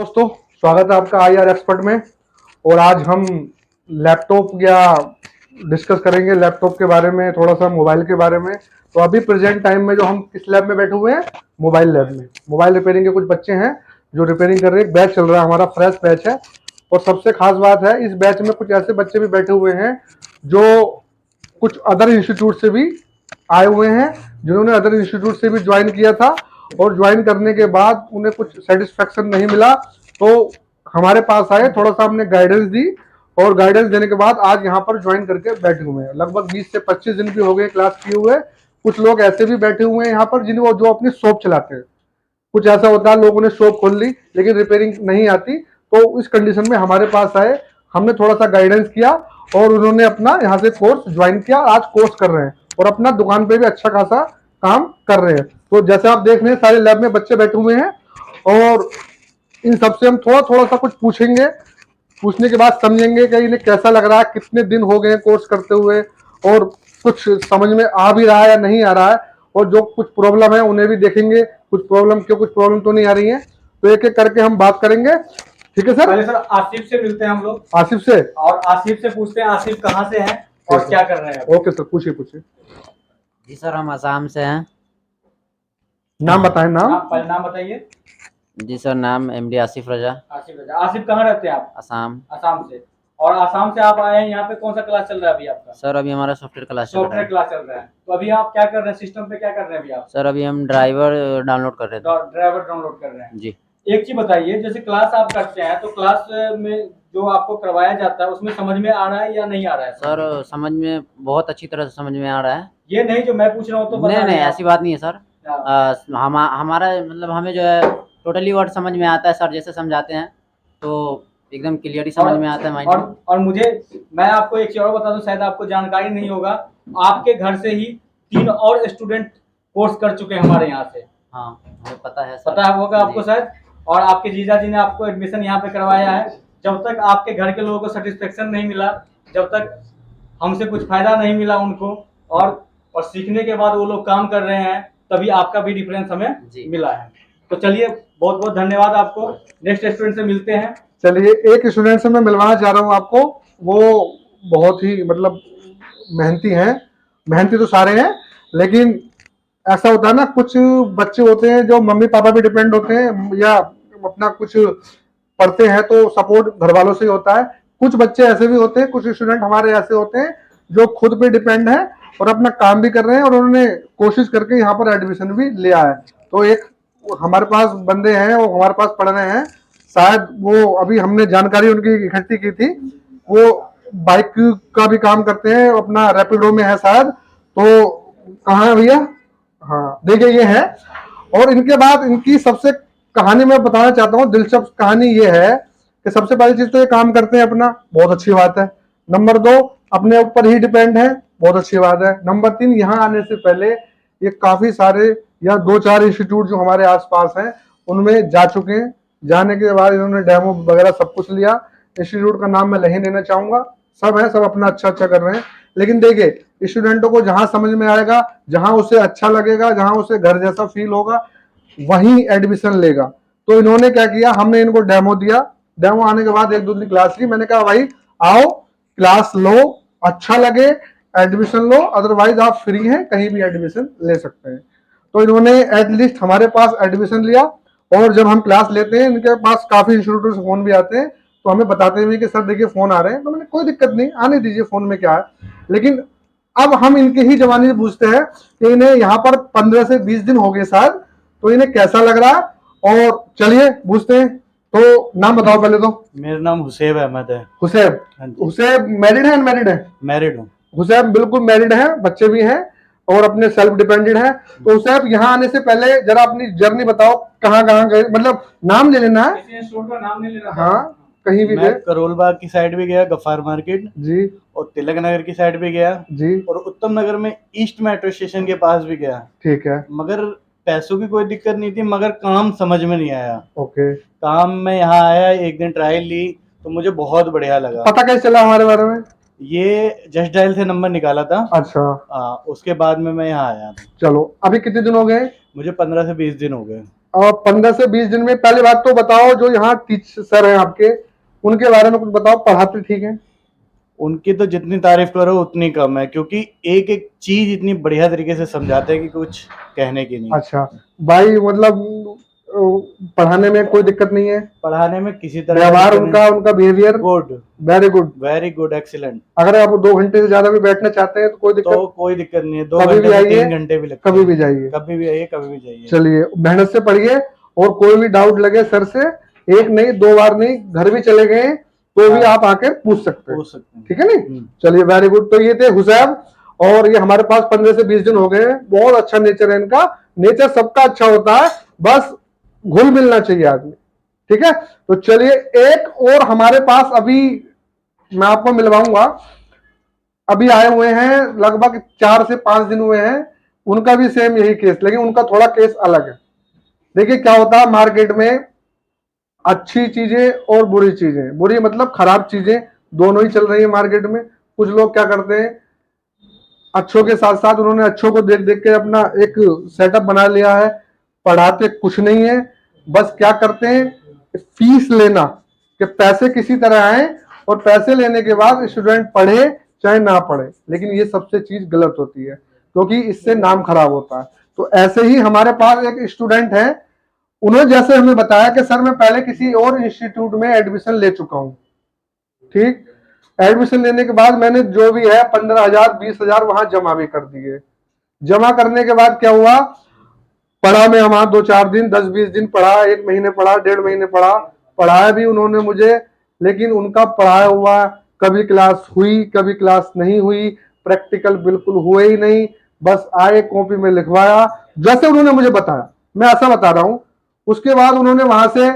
दोस्तों, स्वागत है आपका IR एक्सपर्ट में। और आज हम लैपटॉप या डिस्कस करेंगे लैपटॉप के बारे में, थोड़ा सा मोबाइल के बारे में। तो अभी प्रेजेंट टाइम में जो हम किस लैब में बैठे हुए हैं, मोबाइल लैब में। मोबाइल रिपेयरिंग के कुछ बच्चे हैं जो रिपेयरिंग कर रहे हैं। बैच चल रहा है हमारा, फ्रेश बैच है। और सबसे खास बात है, इस बैच में कुछ ऐसे बच्चे भी बैठे हुए हैं जो कुछ अदर इंस्टीट्यूट से भी आए हुए हैं, जिन्होंने अदर इंस्टीट्यूट से भी ज्वाइन किया था और ज्वाइन करने के बाद उन्हें कुछ सेटिस्फेक्शन नहीं मिला, तो हमारे पास आए, थोड़ा सा हमने गाइडेंस दी और गाइडेंस देने के बाद आज यहाँ पर ज्वाइन करके बैठे हुए हैं। लगभग 20 से 25 दिन भी हो गए क्लास किए हुए। कुछ लोग ऐसे भी बैठे हुए हैं यहाँ पर जिन्हें जो अपनी शॉप चलाते हैं। कुछ ऐसा होता है, लोगों ने शॉप खोल ली लेकिन रिपेयरिंग नहीं आती, तो इस कंडीशन में हमारे पास आए, हमने थोड़ा सा गाइडेंस किया और उन्होंने अपना यहाँ से कोर्स ज्वाइन किया। आज कोर्स कर रहे हैं और अपना दुकान पे भी अच्छा खासा काम कर रहे हैं। तो जैसे आप देख रहे हैं, सारे लैब में बच्चे बैठे हुए हैं और इन सबसे हम थोड़ा थोड़ा सा कुछ पूछेंगे। पूछने के बाद समझेंगे कि इन्हें कैसा लग रहा है, कितने दिन हो गए कोर्स करते हुए और कुछ समझ में आ भी रहा है या नहीं आ रहा है। और जो कुछ प्रॉब्लम है उन्हें भी देखेंगे, कुछ प्रॉब्लम तो नहीं आ रही है। तो एक एक करके हम बात करेंगे, ठीक है सर? पहले सर आसिफ से मिलते हैं हम लोग। आसिफ से? और आसिफ से पूछते हैं आसिफ कहाँ से हैं और क्या कर रहे हैं। ओके सर, पूछिए। जी सर, हम आसाम से हैं। नाम बताएं। नाम बताइए। जी सर, नाम MD आसिफ रजा। आसिफ कहाँ रहते हैं आप? आसाम से। और आसाम से आप आए हैं, यहाँ पे कौन सा क्लास चल रहा है अभी आपका? सर, अभी हमारा सॉफ्टवेयर क्लास चल रहा है। तो अभी आप क्या कर रहे हैं, सिस्टम पे क्या कर रहे हैं अभी आप? सर, अभी हम ड्राइवर डाउनलोड कर रहे थे। ड्राइवर डाउनलोड कर रहे हैं जी। एक चीज बताइए, जैसे क्लास आप करते हैं तो क्लास में जो आपको करवाया जाता है उसमें समझ में आ रहा है या नहीं आ रहा है? सर, समझ में बहुत अच्छी तरह से समझ में आ रहा है। ये नहीं जो मैं पूछ रहा हूँ तो नहीं, ऐसी बात नहीं है सर। हमारा मतलब हमें जो है टोटली वर्ड समझ में आता है सर। जैसे समझाते हैं तो एकदम क्लियरली समझ में आता है माइंड। और मैं आपको एक चीज और बता दूं, शायद आपको जानकारी नहीं होगा, आपके घर से ही 3 और स्टूडेंट कोर्स कर चुके हैं हमारे यहाँ से। हाँ, हमें पता है सर। पता होगा आपको शायद। और आपके जीजा जी ने आपको एडमिशन यहाँ पे करवाया है। जब तक आपके घर के लोगों को सेटिस्फेक्शन नहीं मिला, जब तक हमसे कुछ फायदा नहीं मिला उनको, और सीखने के बाद वो लोग काम कर रहे हैं, तभी आपका भी डिफरेंस हमें मिला है। तो चलिए, बहुत बहुत धन्यवाद आपको। नेक्स्ट स्टूडेंट से मिलते हैं। चलिए, एक स्टूडेंट से मैं मिलवाना चाह रहा हूँ आपको। वो बहुत ही मतलब मेहनती हैं। मेहनती तो सारे हैं, लेकिन ऐसा होता है ना, कुछ बच्चे होते हैं जो मम्मी पापा पे डिपेंड होते हैं या अपना कुछ पढ़ते हैं तो सपोर्ट घर वालों से ही होता है। कुछ बच्चे ऐसे भी होते हैं, कुछ स्टूडेंट हमारे ऐसे होते हैं जो खुद पे डिपेंड है और अपना काम भी कर रहे हैं और उन्होंने कोशिश करके यहाँ पर एडमिशन भी लिया है। तो एक हमारे पास बंदे हैं, वो हमारे पास पढ़ रहे हैं। शायद वो अभी हमने जानकारी उनकी इकट्ठी की थी, वो बाइक का भी काम करते हैं, अपना रैपिडो में है शायद। तो कहाँ है भैया? हाँ, देखिए ये है। और इनके बाद इनकी सबसे कहानी मैं बताना चाहता हूँ, दिलचस्प कहानी ये है कि सबसे पहली चीज तो ये काम करते हैं अपना, बहुत अच्छी बात है। नंबर 2, अपने ऊपर ही डिपेंड है, बहुत अच्छी बात है। नंबर 3, यहाँ आने से पहले ये काफी सारे या 2-4 इंस्टीट्यूट जो हमारे आसपास हैं उनमें जा चुके हैं। जाने के बाद इन्होंने डेमो वगैरह सब कुछ लिया। इंस्टीट्यूट का नाम मैं नहीं लेना चाहूंगा, सब है, सब अपना अच्छा कर रहे हैं। लेकिन देखिए, स्टूडेंटों को जहां समझ में आएगा, जहां उसे अच्छा लगेगा, जहां उसे घर जैसा फील होगा, वहीं एडमिशन लेगा। तो इन्होंने क्या किया, हमने इनको डेमो दिया। डेमो आने के बाद 1-2 दिन क्लास ली। मैंने कहा भाई आओ, क्लास लो, अच्छा लगे एडमिशन लो, अदरवाइज आप फ्री हैं, कहीं भी एडमिशन ले सकते हैं। तो इन्होंने एटलीस्ट हमारे पास एडमिशन लिया। और जब हम क्लास लेते हैं, इनके पास काफी इंस्टीट्यूट से फोन भी आते हैं, तो हमें बताते हुए कि सर देखिए फोन आ रहे हैं। तो मैंने कोई दिक्कत नहीं, आने दीजिए, फोन में क्या है। लेकिन अब हम इनके ही जवानी से पूछते हैं कि इन्हें यहाँ पर 15 से 20 दिन हो गए शायद, तो इन्हें कैसा लग रहा है। और चलिए पूछते हैं। तो नाम बताओ पहले तो। मेरा नाम हुसैब अहमद है। हुसैब मैरिड है अनमैरिड है? मैरिड हूँ। हुसैब बिल्कुल मैरिड है, बच्चे भी हैं और अपने सेल्फ डिपेंडेंट है। तो हुसैब, यहाँ आने से पहले जरा अपनी जर्नी बताओ, कहाँ गए, मतलब नाम ले लेना है, नाम नहीं लेना। हाँ, कहीं भी गए। करोल बाग की साइड भी गया, गफ्फार मार्केट जी, और तिलक नगर की साइड भी गया जी, और उत्तम नगर में ईस्ट मेट्रो स्टेशन के पास भी गया। ठीक है। मगर पैसों की कोई दिक्कत नहीं थी, मगर काम समझ में नहीं आया। ओके। काम में यहाँ आया, एक दिन ट्रायल ली तो मुझे बहुत बढ़िया लगा। पता कैसे चला हमारे बारे में? ये जस्ट डायल से नंबर निकाला था। अच्छा। उसके बाद में मैं यहाँ आया था। चलो, अभी कितने दिन हो गए? मुझे 15 से 20 दिन हो गए। और 15 से 20 दिन में, पहली बात तो बताओ जो यहाँ टीचर सर हैं आपके, उनके बारे में कुछ बताओ, पढ़ाते ठीक है? उनकी तो जितनी तारीफ करो उतनी कम है, क्योंकि एक एक चीज इतनी बढ़िया तरीके से समझाते हैं कि कुछ कहने की नहीं। अच्छा भाई, मतलब पढ़ाने में कोई दिक्कत नहीं है? पढ़ाने में किसी तरह व्यवहार उनका behaviour good, very good, excellent. अगर आप 2 घंटे से ज्यादा भी बैठना चाहते हैं तो कोई दिक्कत? तो कोई दिक्कत नहीं है, 2 कभी घंटे भी से आइए, 3 घंटे भी लगते कभी हैं। भी जाइए, कभी भी आइए, कभी भी जाइए। चलिए, मेहनत से पढ़िए, और कोई भी डाउट लगे सर से, एक नहीं 2 बार नहीं, घर भी चले गए तो भी आप आके पूछ सकते हैं, ठीक है नहीं? चलिए, वेरी गुड। तो ये थे हुसैब, और ये हमारे पास 15 से 20 दिन हो गए हैं। बहुत अच्छा नेचर है इनका, नेचर सबका अच्छा होता है, बस घुल मिलना चाहिए आदमी, ठीक है? तो चलिए, एक और हमारे पास अभी मैं आपको मिलवाऊंगा, अभी आए हुए हैं, लगभग 4 से 5 दिन हुए हैं, उनका भी सेम यही केस, लेकिन उनका थोड़ा केस अलग है। देखिए क्या होता है मार्केट में, अच्छी चीजें और बुरी चीजें, बुरी मतलब खराब चीजें दोनों ही चल रही है मार्केट में। कुछ लोग क्या करते हैं, अच्छों के साथ साथ उन्होंने अच्छों को देख देख के अपना एक सेटअप बना लिया है, पढ़ाते कुछ नहीं है, बस क्या करते हैं, फीस लेना, कि पैसे किसी तरह आए और पैसे लेने के बाद स्टूडेंट पढ़े चाहे ना पढ़े, लेकिन ये सबसे चीज गलत होती है, क्योंकि इससे नाम खराब होता है। तो ऐसे ही हमारे पास एक स्टूडेंट है, उन्होंने जैसे हमें बताया कि सर मैं पहले किसी और इंस्टीट्यूट में एडमिशन ले चुका हूं, ठीक, एडमिशन लेने के बाद मैंने जो भी है 15,000 20,000 वहां जमा भी कर दिए। जमा करने के बाद क्या हुआ, पढ़ा मैं वहां 2-4 दिन, 10-20 दिन पढ़ा, 1 महीने पढ़ा, 1.5 महीने पढ़ा, पढ़ाया भी उन्होंने मुझे, लेकिन उनका पढ़ाया हुआ कभी क्लास हुई, कभी क्लास नहीं हुई, प्रैक्टिकल बिल्कुल हुए ही नहीं, बस आए कॉपी में लिखवाया जैसे उन्होंने मुझे बताया, मैं ऐसा बता रहा हूं। उसके बाद उन्होंने वहां से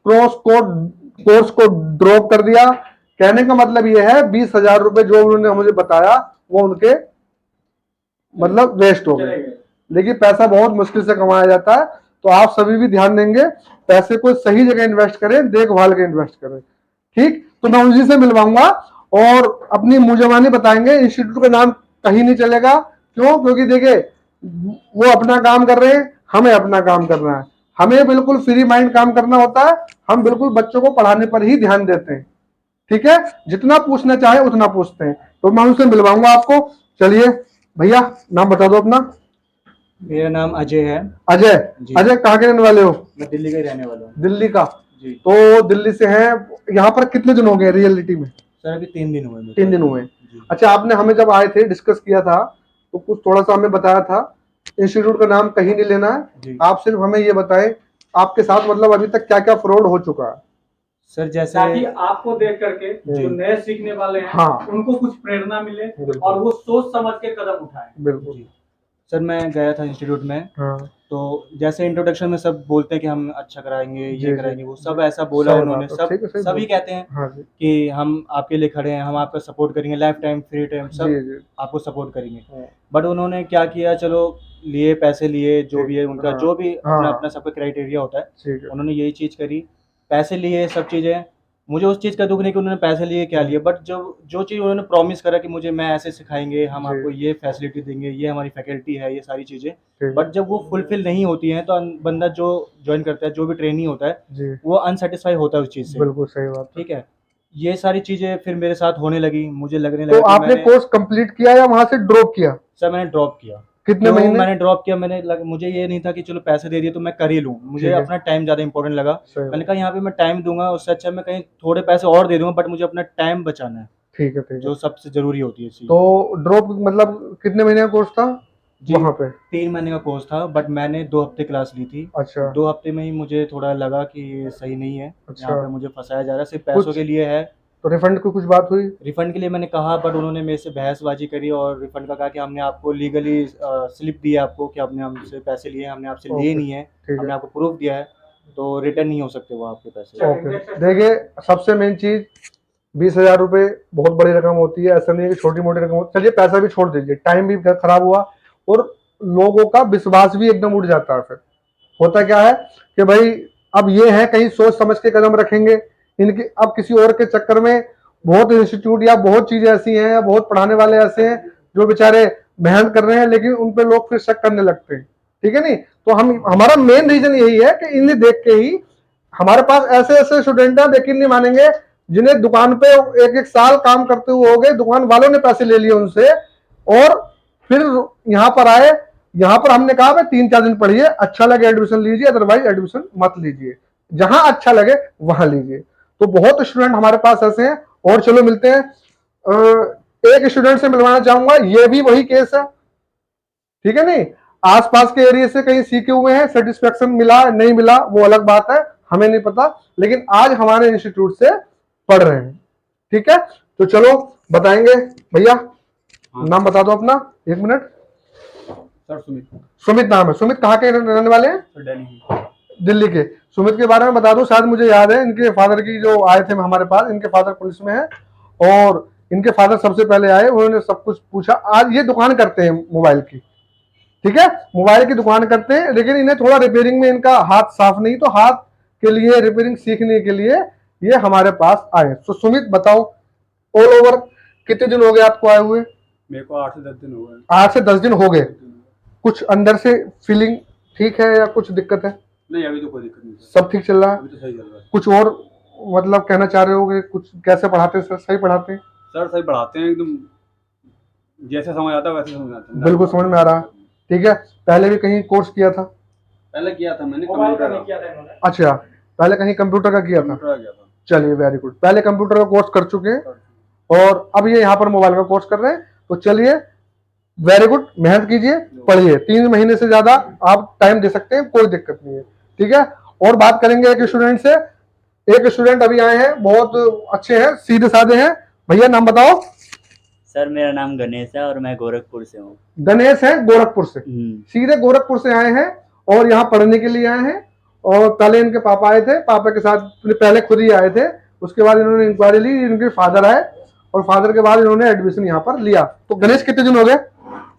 कोर्स को ड्रॉप कर दिया। कहने का मतलब यह है 20,000 रुपए जो उन्होंने मुझे बताया वो उनके मतलब वेस्ट हो गए। देखिए पैसा बहुत मुश्किल से कमाया जाता है, तो आप सभी भी ध्यान देंगे, पैसे को सही जगह इन्वेस्ट करें, देखभाल के इन्वेस्ट करें, ठीक? तो मैं उसी से मिलवाऊंगा और अपनी मुंहजबानी बताएंगे। इंस्टीट्यूट का नाम कहीं नहीं चलेगा, क्यों? क्योंकि देखिए वो अपना काम कर रहे हैं, हमें अपना काम करना है, हमें बिल्कुल फ्री माइंड काम करना होता है, हम बिल्कुल बच्चों को पढ़ाने पर ही ध्यान देते हैं, ठीक है? जितना पूछना चाहे उतना पूछते हैं। तो मैं उनसे मिलवाऊंगा आपको। चलिए भैया, नाम बता दो अपना। मेरा नाम अजय है। अजय? अजय कहाँ के रहने वाले हो? मैं दिल्ली का ही रहने वाला हूँ। दिल्ली का जी। तो दिल्ली से हैं, यहाँ पर कितने दिन हो गए रियलिटी में? सर अभी 3 दिन हुए। 3 दिन हुए। अच्छा, आपने हमें जब आए थे डिस्कस किया था तो कुछ थोड़ा सा हमें बताया था, इंस्टीट्यूट का नाम कहीं नहीं लेना है, आप सिर्फ हमें ये बताएं आपके साथ मतलब अभी तक क्या क्या फ्रॉड हो चुका है? सर जैसे ताकि आपको देख करके जो नए सीखने वाले हैं, हाँ, उनको कुछ प्रेरणा मिले और वो सोच समझ के कदम उठाएं। बिल्कुल। सर मैं गया था इंस्टीट्यूट में, हाँ, तो जैसे इंट्रोडक्शन में सब बोलते हैं कि हम अच्छा कराएंगे, ये कराएंगे, वो सब ऐसा बोला उन्होंने, सभी कहते हैं हाँ कि हम आपके लिए खड़े हैं, हम आपका सपोर्ट करेंगे, लाइफ टाइम फ्री टाइम सब आपको सपोर्ट करेंगे। बट उन्होंने क्या किया, चलो लिए पैसे लिए, जो भी है उनका जो भी अपना अपना सबका क्राइटेरिया होता है, उन्होंने यही चीज़ करी, पैसे लिए सब चीज़ें। मुझे उस चीज़ का दुख नहीं कि उन्होंने पैसे लिए क्या लिए, बट जो चीज़ उन्होंने प्रॉमिस करा कि मुझे मैं ऐसे सिखाएंगे, हम आपको ये फैसिलिटी देंगे, ये हमारी फैकल्टी है, ये सारी चीज़ें, बट जब वो फुलफिल नहीं होती हैं तो बंदा जो ज्वाइन करता है, जो भी ट्रेनी होता है, वो अनसेटिस्फाई होता है उस चीज़ से। बिल्कुल सही बात, ठीक है। ये सारी चीज़ें फिर मेरे साथ होने लगी, मुझे लगने लगा। तो आपने कोर्स कंप्लीट किया या वहां से ड्रॉप किया? सर मैंने ड्रॉप किया। कितने महीने? मैंने ड्रॉप किया, मुझे ये नहीं था कि चलो पैसे दे दिए तो मैं कर ही लूँ, मुझे अपना टाइम ज़्यादा इंपॉर्टेंट लगा। मैंने कहा यहाँ पे मैं टाइम दूंगा, उससे अच्छा मैं कहीं थोड़े पैसे और दे दूंगा, बट मुझे अपना टाइम बचाना है। ठीक है, जो सबसे जरूरी होती है चीज़। तो ड्रॉप मतलब कितने महीने का कोर्स था वहाँ पे? 3 महीने का कोर्स था, बट मैंने 2 हफ्ते क्लास ली थी। अच्छा। 2 हफ्ते में ही मुझे थोड़ा लगा कि ये सही नहीं है, यहाँ पे मुझे फंसाया जा रहा है, सिर्फ पैसों के लिए है। तो रिफंड की कुछ बात हुई? रिफंड के लिए मैंने कहा, बट उन्होंने मेरे से बहसबाजी करी और रिफंड का कहा कि हमने आपको लीगली स्लिप दिया आपको कि आपने हमसे पैसे लिए, हमने आपसे लिए नहीं है, हमने आपको प्रूफ दिया है, तो रिटर्न नहीं हो सकते वो आपके पैसे। ओके, देखिए सबसे मेन चीज 20,000 रुपये बहुत बड़ी रकम होती है, ऐसा नहीं है कि छोटी मोटी रकम होती है। चलिए पैसा भी छोड़ दीजिए, टाइम भी खराब हुआ और लोगों का विश्वास भी एकदम उठ जाता है। फिर होता क्या है कि भाई अब ये है, कहीं सोच समझ के कदम रखेंगे, इनके अब किसी और के चक्कर में बहुत इंस्टीट्यूट या बहुत चीजें ऐसी हैं या बहुत पढ़ाने वाले ऐसे हैं जो बेचारे मेहनत कर रहे हैं, लेकिन उन पे लोग फिर शक करने लगते हैं, ठीक है नहीं। तो हम हमारा मेन रीजन यही है कि इन्हें देख के ही हमारे पास ऐसे ऐसे स्टूडेंट हैं, यकीन नहीं मानेंगे, जिन्हें दुकान पे एक एक साल काम करते हुए हो गए, दुकान वालों ने पैसे ले लिए उनसे और फिर यहाँ पर आए। यहाँ पर हमने कहा भाई 3-4 दिन पढ़िए, अच्छा लगे एडमिशन लीजिए, अदरवाइज एडमिशन मत लीजिए, जहां अच्छा लगे वहां लीजिए। तो बहुत स्टूडेंट हमारे पास ऐसे हैं। और चलो मिलते हैं, एक स्टूडेंट से मिलवाना चाहूंगा, ये भी वही केस है, ठीक है नहीं। आसपास के एरिया से कहीं सीखे हुए हैं, सेटिस्फेक्शन मिला नहीं मिला वो अलग बात है, हमें नहीं पता, लेकिन आज हमारे इंस्टीट्यूट से पढ़ रहे हैं, ठीक है। तो चलो बताएंगे भैया, नाम बता दो अपना, 1 मिनट। सर सुमित नाम है। सुमित कहाँ के रहने वाले हैं? दिल्ली के। सुमित के बारे में बता दो, शायद मुझे याद है इनके फादर की जो आए थे हमारे पास, इनके फादर पुलिस में है और इनके फादर सबसे पहले आए, उन्होंने सब कुछ पूछा। आज ये दुकान करते हैं मोबाइल की, ठीक है, मोबाइल की दुकान करते हैं, लेकिन इन्हें थोड़ा रिपेयरिंग में इनका हाथ साफ नहीं, तो हाथ के लिए रिपेयरिंग सीखने के लिए ये हमारे पास आए। तो सुमित बताओ, ऑल ओवर कितने दिन हो गए आपको आए हुए? मेरे को 8 से 10 दिन हो गए। 8 से 10 दिन हो गए। कुछ अंदर से फीलिंग ठीक है या कुछ दिक्कत है? नहीं, अभी तो कोई दिक्कत नहीं, सब ठीक चल रहा है, अभी तो सही चल रहा है। कुछ और मतलब कहना चाह रहे हो कि कुछ कैसे पढ़ाते हैं सर? सही पढ़ाते हैं सर, सही पढ़ाते हैं, एकदम जैसे समझ आता है वैसे समझ आता है, बिल्कुल समझ में आ रहा है, ठीक है। पहले भी कहीं कोर्स किया था? पहले किया था मैंने, मोबाइल का नहीं किया था इन्होंने। अच्छा, पहले कहीं कंप्यूटर का किया था? कंप्यूटर किया था। चलिए वेरी गुड, पहले कंप्यूटर का कोर्स कर चुके हैं और अब ये यहाँ पर मोबाइल का कोर्स कर रहे हैं। तो चलिए वेरी गुड, मेहनत कीजिए, पढ़िए, 3 महीने से ज्यादा आप टाइम दे सकते हैं, कोई दिक्कत नहीं है, ठीक है। और बात करेंगे एक स्टूडेंट से। एक स्टूडेंट अभी आए हैं, बहुत अच्छे हैं, सीधे साधे हैं। भैया नाम बताओ। सर मेरा नाम गणेश है और मैं गोरखपुर से हूँ। गणेश है गोरखपुर से, सीधे गोरखपुर से आए हैं और यहाँ पढ़ने के लिए आए हैं। और पहले इनके पापा आए थे, पापा के साथ पहले खुद ही आए थे, उसके बाद इन्होंने इंक्वायरी ली, इनके फादर आए और फादर के बाद इन्होंने एडमिशन यहाँ पर लिया। तो गणेश कितने दिन हो गए?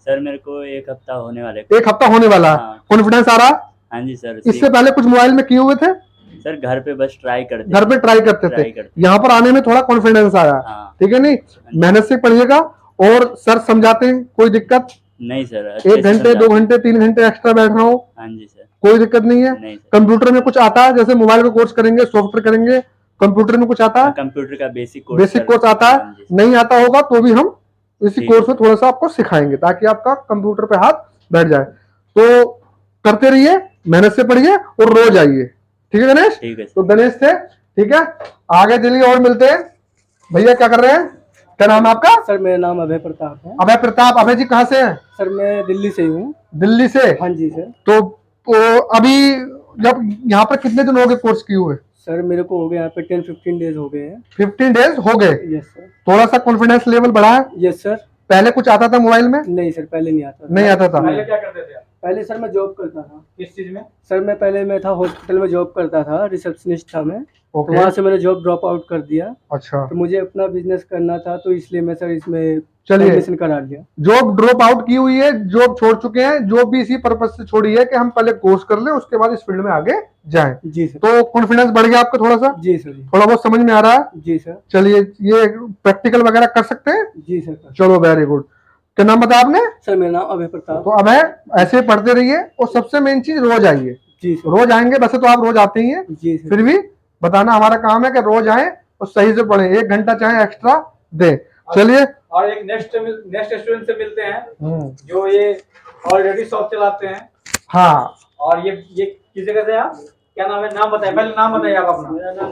सर मेरे को 1 हफ्ता होने वाले। 1 हफ्ता होने वाला है। हाँ। कॉन्फिडेंस आ रहा? हाँ जी सर। इससे पहले कुछ मोबाइल में किए हुए थे? सर घर पे बस ट्राई करते, घर पे ट्राई करते थे, यहाँ पर आने में थोड़ा कॉन्फिडेंस आया, ठीक है नहीं। मेहनत से पढ़िएगा और सर समझाते हैं, कोई दिक्कत नहीं सर। 1 घंटे 2 घंटे 3 घंटे एक्स्ट्रा बैठ रहा हूँ, हाँ जी सर, कोई दिक्कत नहीं है। कंप्यूटर में कुछ आता है? जैसे मोबाइल का कोर्स करेंगे, सॉफ्टवेयर करेंगे, कंप्यूटर में कुछ आता है? कंप्यूटर का बेसिक कोर्स आता है। नहीं आता होगा तो भी हम इसी कोर्स में थोड़ा सा आपको सिखाएंगे ताकि आपका कंप्यूटर पे हाथ बैठ जाए। तो करते रहिए, मेहनत से पढ़िए और रोज आइए, ठीक है गणेश? ठीक है। तो गणेश थे, ठीक है, आगे चलिए और मिलते हैं। भैया क्या कर रहे हैं, क्या नाम है आपका? सर मेरा नाम अभय प्रताप है। अभय प्रताप। अभय जी कहाँ से हैं? सर मैं दिल्ली से ही हूँ। दिल्ली से? हाँ जी सर। तो अभी जब यहाँ पर कितने दिन हो गए कोर्स किए हुए? सर मेरे को हो गया यहाँ पे 10-15 डेज हो गए हैं। 15 डेज हो गए? Yes sir. थोड़ा सा कॉन्फिडेंस लेवल बढ़ा है? Yes sir. पहले कुछ आता था मोबाइल में? नहीं सर, पहले नहीं आता था। नहीं आता था? पहले क्या करते थे आप? पहले सर मैं जॉब करता था। किस चीज में? सर मैं पहले मैं था हॉस्पिटल में जॉब करता था, रिसेप्शनिस्ट था मैं। तो ओके। वहाँ से मैंने जॉब ड्रॉप आउट कर दिया। अच्छा। तो मुझे अपना बिजनेस करना था, तो इसलिए मैं सर इसमें चलिए, एडमिशन करा लिया। जॉब ड्रॉप आउट की हुई है, जॉब छोड़ चुके हैं, जॉब भी इसी पर्पज से छोड़ी है कि हम पहले कोर्स कर लें, उसके बाद इस फील्ड में आगे जाएं। जी सर। तो कॉन्फिडेंस बढ़ गया आपका थोड़ा सा? जी सर। थोड़ा बहुत समझ में आ रहा है? जी सर। चलिए, ये प्रैक्टिकल वगैरह कर सकते हैं? जी सर। चलो वेरी गुड। क्या नाम बताया आपने? सर मेरा नाम अभय प्रताप। तो अब ऐसे पढ़ते रहिए और सबसे मेन चीज रोज आइए। जी सर। रोज आएंगे, वैसे तो आप रोज आते ही हैं, जी सर। फिर भी बताना हमारा काम है कि रोज आए और सही से पढ़ें, 1 घंटा चाहे एक्स्ट्रा दें। चलिए, और एक नेक्स्ट स्टूडेंट से मिलते हैं जो ये ऑलरेडी शॉप चलाते हैं। हाँ। और ये किस जगह से आप, क्या नाम है, नाम बताइए, पहले नाम बताइए आप अपना। मेरा नाम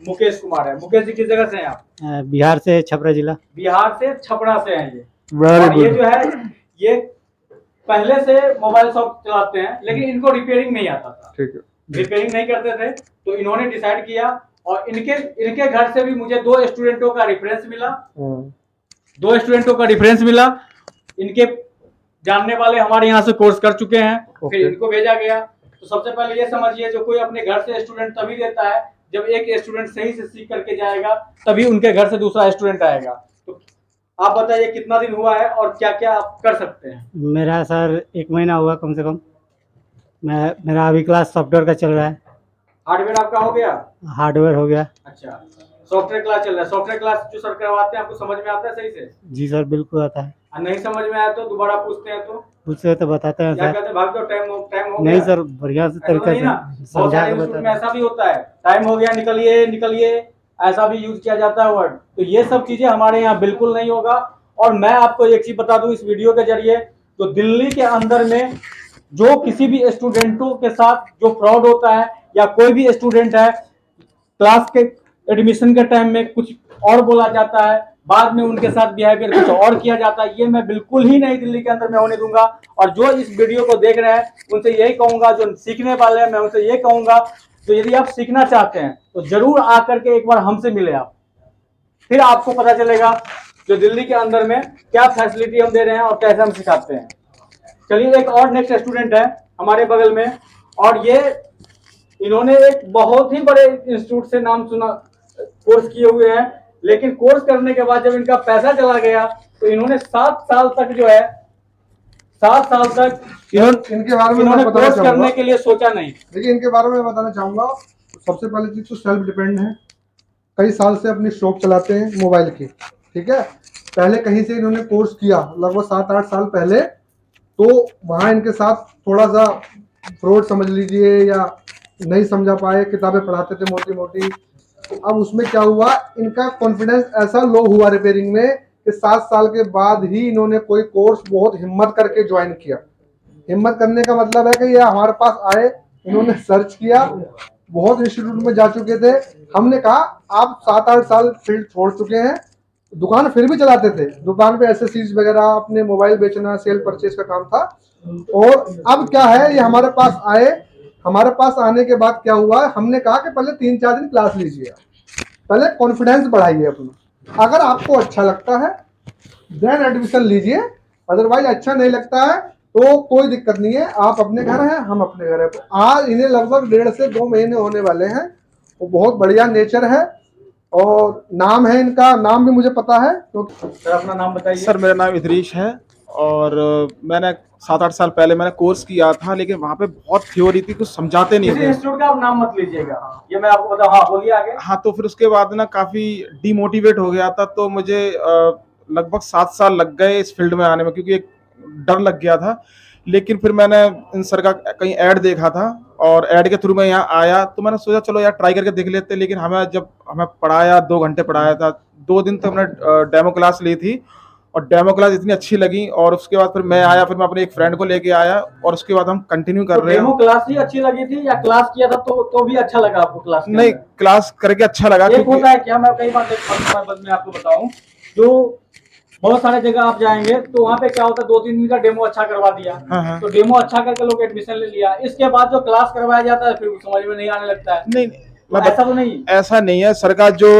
मुकेश कुमार है। मुकेश जी किस जगह से हैं आप? बिहार से, छपरा जिला। बिहार से, छपरा से हैं ये। वेरी और ये गुड। जो है, ये पहले से मोबाइल शॉप चलाते हैं, लेकिन इनको रिपेयरिंग नहीं आता था, ठीक है। रिपेयरिंग नहीं करते थे। तो इन्होंने डिसाइड किया और इनके घर से भी मुझे 2 स्टूडेंटों का रेफरेंस मिला। 2 स्टूडेंटों का रेफरेंस मिला, इनके जानने वाले हमारे यहाँ से कोर्स कर चुके हैं। फिर इनको भेजा गया। तो सबसे पहले ये समझिए, जो कोई अपने घर से स्टूडेंट तभी देता है जब एक स्टूडेंट सही से सीख करके जाएगा, तभी उनके घर से दूसरा स्टूडेंट आएगा। तो आप बताइए कितना दिन हुआ है और क्या क्या आप कर सकते हैं? मेरा सर 1 महीना हुआ कम से कम। मेरा अभी क्लास सॉफ्टवेयर का चल रहा है। हार्डवेयर आपका हो गया? हार्डवेयर हो गया। अच्छा, सॉफ्टवेयर क्लास चल रहा है, सॉफ्टवेयर क्लास जो सर करवाते हैं आपको समझ में आता है सही से? जी सर बिल्कुल आता है। और नहीं समझ में आया तो दोबारा पूछते हैं तो पूछते तो बताते हैं क्या सर। कहते हैं, भाग दो, टाइम हो नहीं गया। सर, बढ़िया से ऐसा तरीके नहीं से ना, बहुत समझा सारे के इंस्टीट्यूट में बताते हैं। ऐसा भी होता है, टाइम हो गया निकलिए निकलिए, ऐसा भी यूज किया जाता है वर्ड। तो ये सब चीजें हमारे यहाँ बिल्कुल नहीं होगा। और मैं आपको एक चीज बता दूं इस वीडियो के जरिए, तो दिल्ली के अंदर में जो किसी भी स्टूडेंटों के साथ जो फ्रॉड होता है, या कोई भी स्टूडेंट है क्लास के एडमिशन के टाइम में कुछ और बोला जाता है, बाद में उनके साथ बिहेवियर कुछ और किया जाता है, ये मैं बिल्कुल ही नहीं दिल्ली के अंदर में होने दूंगा। और जो इस वीडियो को देख रहे हैं उनसे यही कहूंगा, जो सीखने वाले हैं मैं उनसे ये कहूंगा, तो यदि आप सीखना चाहते हैं तो जरूर आकर के एक बार हमसे मिले आप, फिर आपको पता चलेगा जो दिल्ली के अंदर में क्या फैसिलिटी हम दे रहे हैं और कैसे हम सिखाते हैं। चलिए एक और नेक्स्ट स्टूडेंट है हमारे बगल में, और ये इन्होंने एक बहुत ही बड़े इंस्टीट्यूट से नाम सुना, कोर्स किए हुए हैं, लेकिन कोर्स करने के बाद जब इनका पैसा चला गया तो इन्होंने 7 साल तक जो है 7 साल तक इनके बारे में इन्होंने मैं बताना कोर्स करने चाहूंगा। के लिए सोचा नहीं। देखिए इनके बारे में बताना चाहूंगा, सबसे पहले चीज तो सेल्फ डिपेंड है, कई साल से अपनी शॉप चलाते हैं मोबाइल की, ठीक है। पहले कहीं से इन्होंने कोर्स किया लगभग 7-8 साल पहले, तो वहाँ इनके साथ थोड़ा सा फ्रॉड समझ लीजिए, या नहीं समझा पाए, किताबें पढ़ाते थे मोटी मोटी। तो अब उसमें क्या हुआ, इनका कॉन्फिडेंस ऐसा लो हुआ रिपेयरिंग में कि 7 साल के बाद ही इन्होंने कोई कोर्स बहुत हिम्मत करके ज्वाइन किया। हिम्मत करने का मतलब है कि ये हमारे पास आए, इन्होंने सर्च किया, बहुत इंस्टीट्यूट में जा चुके थे। हमने कहा आप 7-8 साल फील्ड छोड़ चुके हैं, दुकान फिर भी चलाते थे, दुकान पे एसेसरीज वगैरह, अपने मोबाइल बेचना, सेल परचेज का काम था। और अब क्या है, ये हमारे पास आए, हमारे पास आने के बाद क्या हुआ, हमने कहा कि पहले 3-4 दिन क्लास लीजिए, पहले कॉन्फिडेंस बढ़ाइए अपना, अगर आपको अच्छा लगता है देन एडमिशन लीजिए, अदरवाइज अच्छा नहीं लगता है तो कोई दिक्कत नहीं है, आप अपने घर हैं, हम अपने घर हैं। तो आज इन्हें लगभग 1.5 से 2 महीने होने वाले हैं। वो बहुत बढ़िया नेचर है, और नाम है इनका, नाम भी मुझे पता है। तो सर अपना नाम बताइए। सर मेरा नाम इदरीश है, और मैंने 7-8 साल पहले मैंने कोर्स किया था, लेकिन वहाँ पे बहुत थ्योरी थी, कुछ समझाते नहीं किसी थे। इंस्टीट्यूट का आप नाम मत लीजिएगा, ये मैं आपको बताऊं। हाँ बोलिए आगे। हाँ, तो फिर उसके बाद ना काफ़ी डीमोटिवेट हो गया था, तो मुझे लगभग 7 साल लग गए इस फील्ड में आने में, क्योंकि एक डर लग गया था। लेकिन फिर मैंने इन सर का कहीं ऐड देखा था, और ऐड के थ्रू मैं यहाँ आया, तो मैंने सोचा चलो यार ट्राई करके देख लेते। लेकिन हमें पढ़ाया, 2 घंटे पढ़ाया था, 2 दिन तो हमने डेमो क्लास ली थी, और डेमो क्लास इतनी अच्छी लगी। और उसके बाद फिर मैं आया, फिर मैं अपने एक फ्रेंड को लेके आया, और उसके बाद हम कंटिन्यू कर रहे हैं। डेमो क्लास ही अच्छी लगी थी या क्लास किया था तो भी अच्छा लगा आपको क्लास के नहीं, अंदर? क्लास करके अच्छा लगा। एक होता है क्या, मैं कई बार मैं आपको बताऊं, जो बहुत सारे जगह आप जाएंगे तो वहाँ पे क्या होता है, 2-3 दिन का डेमो अच्छा करवा दिया, हाँ। तो डेमो अच्छा करके लोग एडमिशन ले लिया, इसके बाद जो क्लास करवाया जाता है फिर समझ में नहीं आने लगता है। नहीं, तो ऐसा तो नहीं? ऐसा नहीं है। सर का जो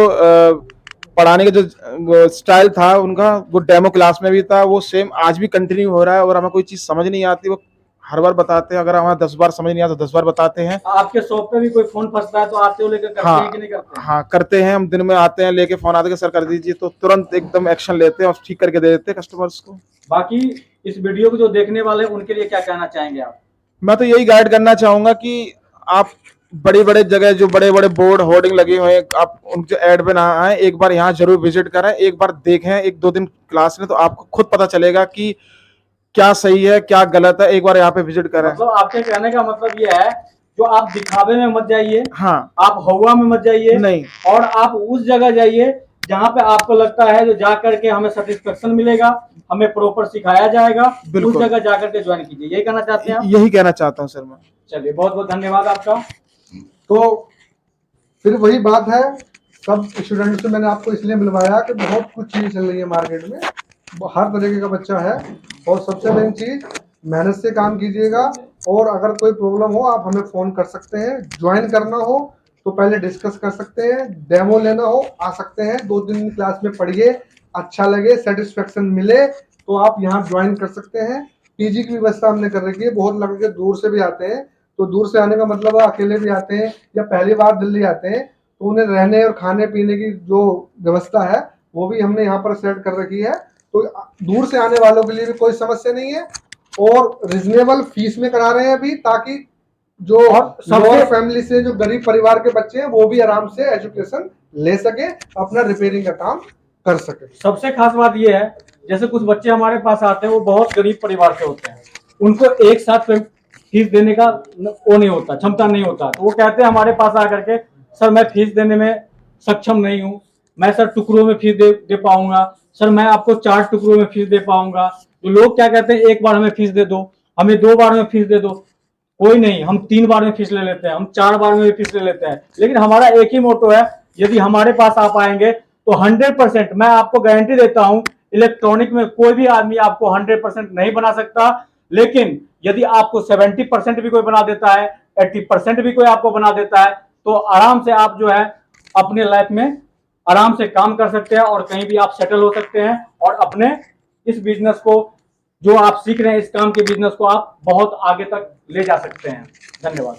पढ़ाने का जो स्टाइल था उनका, वो डेमो क्लास में भी था, वो सेम आज भी कंटिन्यू हो रहा है। और हमें कोई चीज समझ नहीं आती, वो हर बार बताते हैं। अगर हमें 10 बार समझ नहीं आता तो 10 बार बताते हैं। आपके शॉप पे भी कोई फोन फंसता है तो आते हो लेकर करते हैं कि नहीं करते? हाँ, करते हैं। हम दिन में आते हैं, लेके फोन आते हैं सर कर दीजिए, तो तुरंत एकदम एक्शन लेते हैं और ठीक करके दे देते हैं कस्टमर्स को। बाकी इस वीडियो को जो देखने वाले हैं उनके लिए क्या कहना चाहेंगे आप? मैं तो यही गाइड करना चाहूंगा कि आप बड़ी बड़े जगह जो बड़े बड़े बोर्ड होर्डिंग लगे हुए हैं, आप उनके ऐड पे ना आए, एक बार यहाँ जरूर विजिट करें, एक बार देखें, 1-2 दिन क्लास में, तो आपको खुद पता चलेगा कि क्या सही है क्या गलत है। एक बार यहाँ पे विजिट करें। मतलब आपके कहने का मतलब ये है, जो आप दिखावे में मत जाइए, हाँ, आप हवा में मत जाइए, नहीं, और आप उस जगह जाइए जहाँ पे आपको लगता है जो जा करके हमें सेटिस्फेक्शन मिलेगा, हमें प्रॉपर सिखाया जाएगा, उस जगह जा करके ज्वाइन कीजिए। यही कहना चाहते हैं आप? यही कहना चाहता हूँ सर मैं। चलिए बहुत बहुत धन्यवाद आपका। तो फिर वही बात है, सब स्टूडेंट से मैंने आपको इसलिए मिलवाया कि बहुत कुछ चीज़ चल रही है मार्केट में, हर तरीके का बच्चा है। और सबसे मेन चीज़, मेहनत से काम कीजिएगा, और अगर कोई प्रॉब्लम हो आप हमें फ़ोन कर सकते हैं। ज्वाइन करना हो तो पहले डिस्कस कर सकते हैं, डेमो लेना हो आ सकते हैं, 2 दिन क्लास में पढ़िए, अच्छा लगे, सेटिस्फेक्शन मिले तो आप यहाँ ज्वाइन कर सकते हैं। पीजी की व्यवस्था हमने कर रखी है, बहुत लड़के दूर से भी आते हैं, तो दूर से आने का मतलब अकेले भी आते हैं या पहली बार दिल्ली आते हैं, तो उन्हें रहने और खाने पीने की जो व्यवस्था है वो भी हमने यहाँ पर सेट कर रखी है। तो दूर से आने वालों के लिए भी कोई समस्या नहीं है, और रिजनेबल फीस में करा रहे हैं अभी, ताकि जो सबसे- लोअर फैमिली से, जो गरीब परिवार के बच्चे हैं, वो भी आराम से एजुकेशन ले सके, अपना रिपेयरिंग का काम कर सके। सबसे खास बात ये है, जैसे कुछ बच्चे हमारे पास आते हैं, वो बहुत गरीब परिवार से होते हैं, उनको एक साथ फीस देने का वो नहीं होता, क्षमता नहीं होता, तो वो कहते हैं हमारे पास आकर के, सर मैं फीस देने में सक्षम नहीं हूँ, मैं सर टुकड़ों में फीस दे पाऊंगा, सर मैं आपको 4 टुकड़ों में फीस दे पाऊंगा। तो लोग क्या कहते हैं, एक बार हमें फीस दे दो, हमें 2 बार में फीस दे दो। कोई नहीं, हम 3 बार में फीस ले लेते हैं, हम 4 बार में भी फीस ले लेते हैं। लेकिन हमारा एक ही मोटो है, यदि हमारे पास आप आएंगे तो 100% मैं आपको गारंटी देता हूं, इलेक्ट्रॉनिक में कोई भी आदमी आपको 100% नहीं बना सकता, लेकिन यदि आपको 70% भी कोई बना देता है, 80% भी कोई आपको बना देता है, तो आराम से आप जो है अपने लाइफ में आराम से काम कर सकते हैं और कहीं भी आप सेटल हो सकते हैं, और अपने इस बिजनेस को, जो आप सीख रहे हैं, इस काम के बिजनेस को आप बहुत आगे तक ले जा सकते हैं। धन्यवाद।